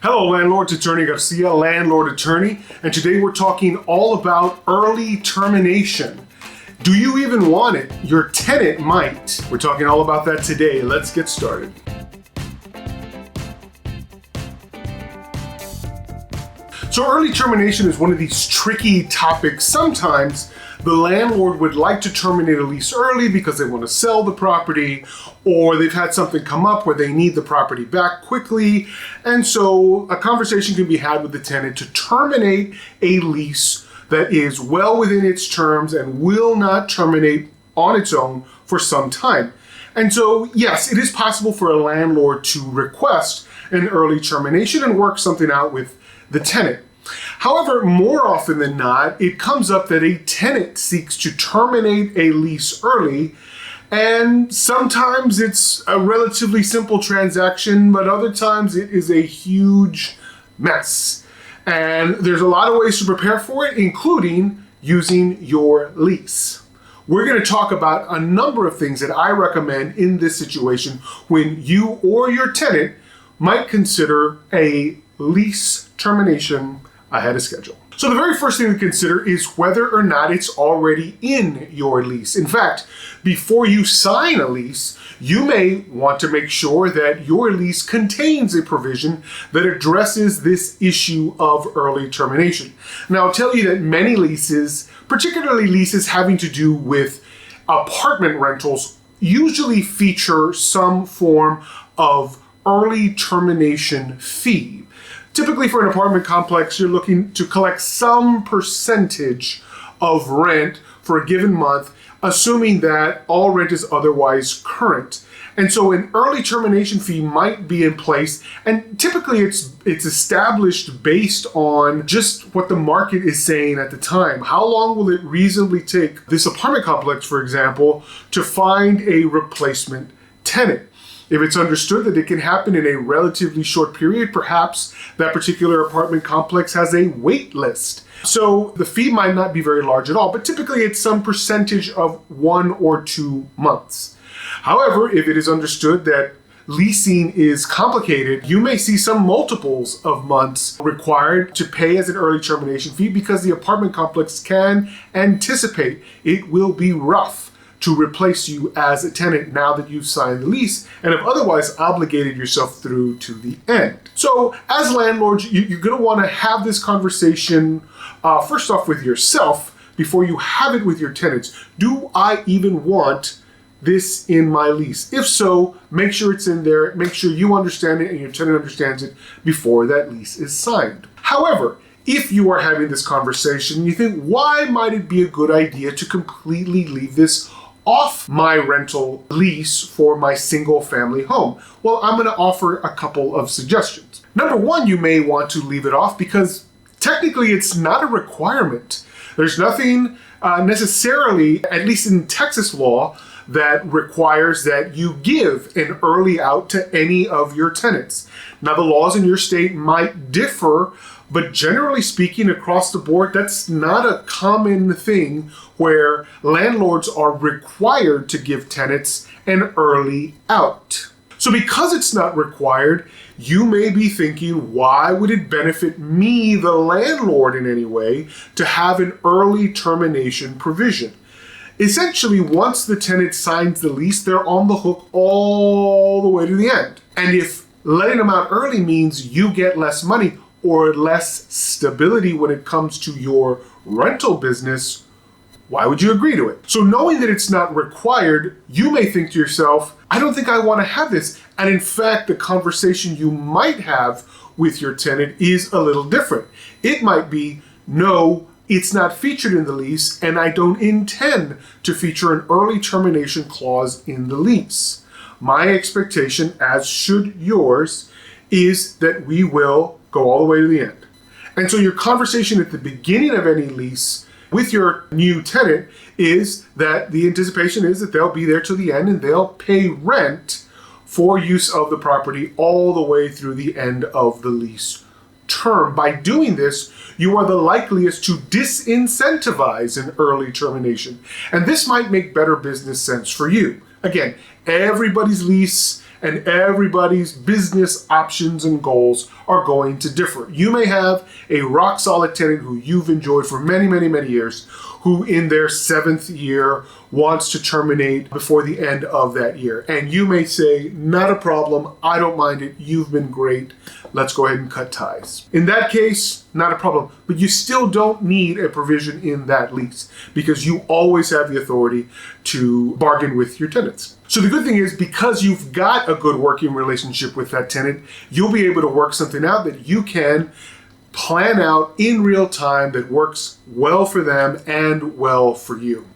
Hello, landlords. It's Ernie Garcia, landlord attorney, and today we're talking all about early termination. Do you even want it? Your tenant might. We're talking all about that today. Let's get started. So early termination is one of these tricky topics. Sometimes the landlord would like to terminate a lease early because they want to sell the property, or they've had something come up where they need the property back quickly. And so a conversation can be had with the tenant to terminate a lease that is well within its terms and will not terminate on its own for some time. And so, yes, it is possible for a landlord to request an early termination and work something out with the tenant. However, more often than not, it comes up that a tenant seeks to terminate a lease early, and sometimes it's a relatively simple transaction, but other times it is a huge mess. And there's a lot of ways to prepare for it, including using your lease. We're going to talk about a number of things that I recommend in this situation when you or your tenant might consider a lease termination ahead of schedule. So the very first thing to consider is whether or not it's already in your lease. In fact, before you sign a lease, you may want to make sure that your lease contains a provision that addresses this issue of early termination. Now, I'll tell you that many leases, particularly leases having to do with apartment rentals, usually feature some form of early termination fee. Typically for an apartment complex, you're looking to collect some percentage of rent for a given month, assuming that all rent is otherwise current. And so an early termination fee might be in place, and typically it's established based on just what the market is saying at the time. How long will it reasonably take this apartment complex, for example, to find a replacement tenant? If it's understood that it can happen in a relatively short period, perhaps that particular apartment complex has a wait list. So the fee might not be very large at all, but typically it's some percentage of 1 or 2 months. However, if it is understood that leasing is complicated, you may see some multiples of months required to pay as an early termination fee because the apartment complex can anticipate it will be rough to replace you as a tenant now that you've signed the lease and have otherwise obligated yourself through to the end. So as landlords, you're going to want to have this conversation first off with yourself before you have it with your tenants. Do I even want this in my lease? If so, make sure it's in there, make sure you understand it and your tenant understands it before that lease is signed. However, if you are having this conversation, you think, why might it be a good idea to completely leave this off my rental lease for my single family home? Well, I'm going to offer a couple of suggestions. Number one, you may want to leave it off because technically it's not a requirement. There's nothing necessarily, at least in Texas law, that requires that you give an early out to any of your tenants. Now, the laws in your state might differ, but generally speaking, across the board, that's not a common thing where landlords are required to give tenants an early out. So because it's not required, you may be thinking, why would it benefit me, the landlord, in any way to have an early termination provision? Essentially, once the tenant signs the lease, they're on the hook all the way to the end. And if letting them out early means you get less money or less stability when it comes to your rental business, why would you agree to it? So knowing that it's not required, you may think to yourself, I don't think I want to have this. And in fact, the conversation you might have with your tenant is a little different. It might be, no, it's not featured in the lease, and I don't intend to feature an early termination clause in the lease. My expectation, as should yours, is that we will go all the way to the end. And so your conversation at the beginning of any lease with your new tenant is that the anticipation is that they'll be there till the end and they'll pay rent for use of the property all the way through the end of the lease term. By doing this, you are the likeliest to disincentivize an early termination. And this might make better business sense for you. Again, everybody's lease and everybody's business options and goals are going to differ. You may have a rock solid tenant who you've enjoyed for many, many, many years, who in their 7th year wants to terminate before the end of that year. And you may say, not a problem, I don't mind it, you've been great, let's go ahead and cut ties. In that case, not a problem, but you still don't need a provision in that lease because you always have the authority to bargain with your tenants. So the good thing is, because you've got a good working relationship with that tenant, you'll be able to work something out that you can plan out in real time that works well for them and well for you.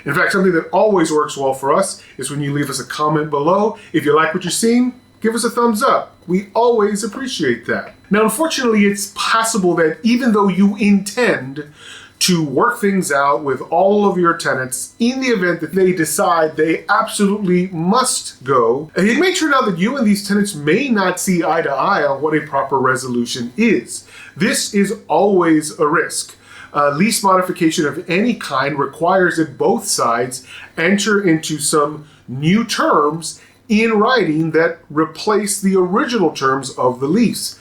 In fact, something that always works well for us is when you leave us a comment below. If you like what you're seeing, give us a thumbs up. We always appreciate that. Now, unfortunately, it's possible that even though you intend to work things out with all of your tenants, in the event that they decide they absolutely must go, it may turn out that you and these tenants may not see eye to eye on what a proper resolution is. This is always a risk. Lease modification of any kind requires that both sides enter into some new terms in writing that replace the original terms of the lease.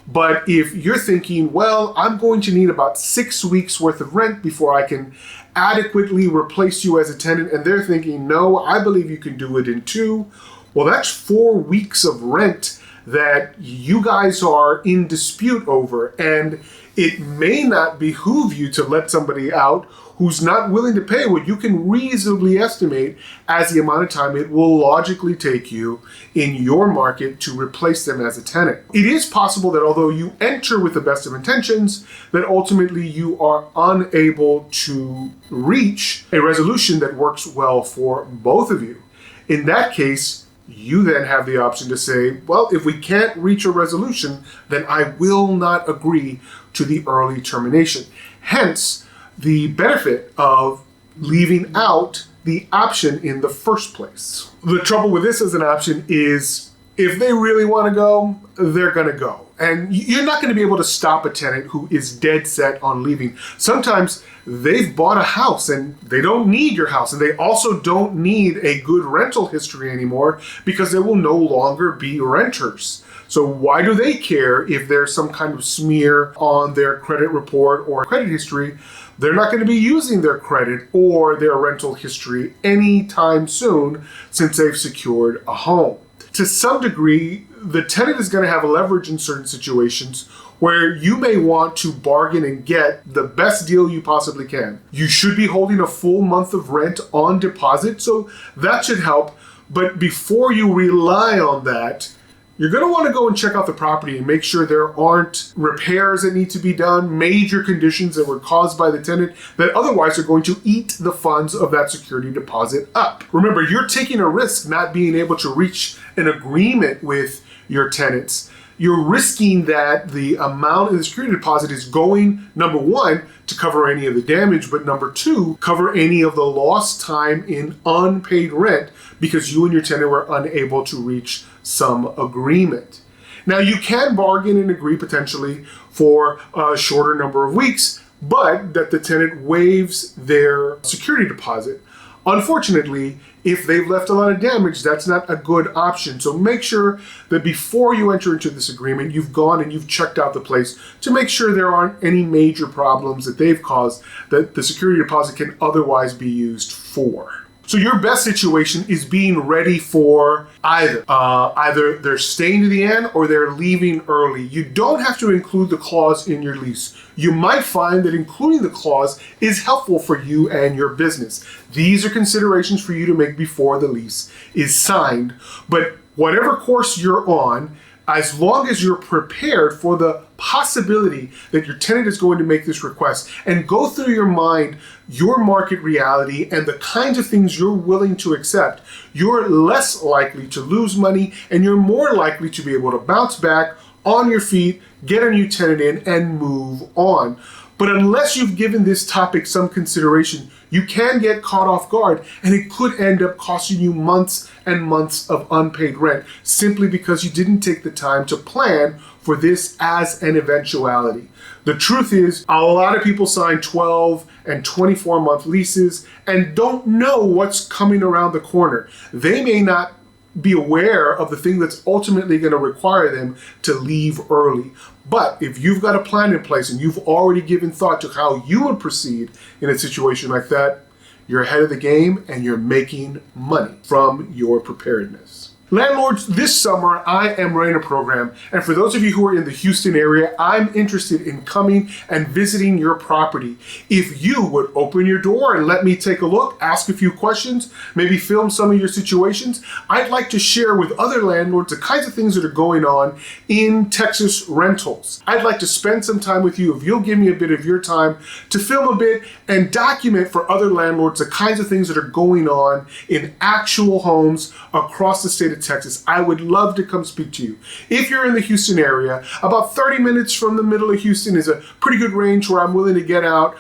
But if you're thinking, well, I'm going to need about 6 weeks worth of rent before I can adequately replace you as a tenant, and they're thinking, no, I believe you can do it in 2, well, that's 4 weeks of rent that you guys are in dispute over, and it may not behoove you to let somebody out who's not willing to pay what you can reasonably estimate as the amount of time it will logically take you in your market to replace them as a tenant. It is possible that although you enter with the best of intentions, that ultimately you are unable to reach a resolution that works well for both of you. In that case, you then have the option to say, well, if we can't reach a resolution, then I will not agree to the early termination. Hence, the benefit of leaving out the option in the first place. The trouble with this as an option is if they really want to go, they're going to go. And you're not going to be able to stop a tenant who is dead set on leaving. Sometimes they've bought a house and they don't need your house, and they also don't need a good rental history anymore because they will no longer be renters. So why do they care if there's some kind of smear on their credit report or credit history? They're not going to be using their credit or their rental history anytime soon since they've secured a home. To some degree, the tenant is going to have a leverage in certain situations where you may want to bargain and get the best deal you possibly can. You should be holding a full month of rent on deposit, so that should help. But before you rely on that, you're going to want to go and check out the property and make sure there aren't repairs that need to be done, major conditions that were caused by the tenant that otherwise are going to eat the funds of that security deposit up. Remember, you're taking a risk not being able to reach an agreement with your tenants. You're risking that the amount of the security deposit is going, number one, to cover any of the damage, but number two, cover any of the lost time in unpaid rent because you and your tenant were unable to reach some agreement. Now, you can bargain and agree potentially for a shorter number of weeks, but that the tenant waives their security deposit. Unfortunately, if they've left a lot of damage, that's not a good option. So make sure that before you enter into this agreement, you've gone and you've checked out the place to make sure there aren't any major problems that they've caused that the security deposit can otherwise be used for. So your best situation is being ready for either they're staying to the end or they're leaving early. You don't have to include the clause in your lease. You might find that including the clause is helpful for you and your business. These are considerations for you to make before the lease is signed. But whatever course you're on, as long as you're prepared for the possibility that your tenant is going to make this request and go through your mind your market reality and the kinds of things you're willing to accept, you're less likely to lose money and you're more likely to be able to bounce back on your feet, get a new tenant in, and move on. But unless you've given this topic some consideration, you can get caught off guard and it could end up costing you months and months of unpaid rent simply because you didn't take the time to plan for this as an eventuality. The truth is, a lot of people sign 12 and 24-month leases and don't know what's coming around the corner. They may not be aware of the thing that's ultimately going to require them to leave early. But if you've got a plan in place and you've already given thought to how you would proceed in a situation like that, you're ahead of the game and you're making money from your preparedness. Landlords, this summer I am running a program, and for those of you who are in the Houston area, I'm interested in coming and visiting your property. If you would open your door and let me take a look, ask a few questions, maybe film some of your situations, I'd like to share with other landlords the kinds of things that are going on in Texas rentals. I'd like to spend some time with you if you'll give me a bit of your time to film a bit and document for other landlords the kinds of things that are going on in actual homes across the state of Texas. I would love to come speak to you. If you're in the Houston area, about 30 minutes from the middle of Houston is a pretty good range where I'm willing to get out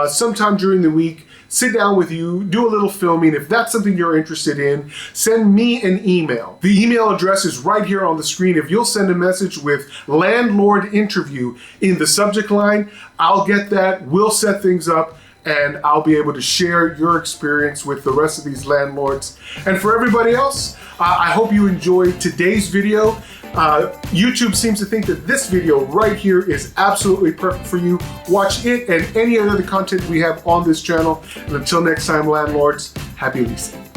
sometime during the week, sit down with you, do a little filming. If that's something you're interested in, send me an email. The email address is right here on the screen. If you'll send a message with landlord interview in the subject line, I'll get that. We'll set things up, and I'll be able to share your experience with the rest of these landlords. And for everybody else, I hope you enjoyed today's video. YouTube seems to think that this video right here is absolutely perfect for you. Watch it and any other content we have on this channel. And until next time, landlords, happy leasing.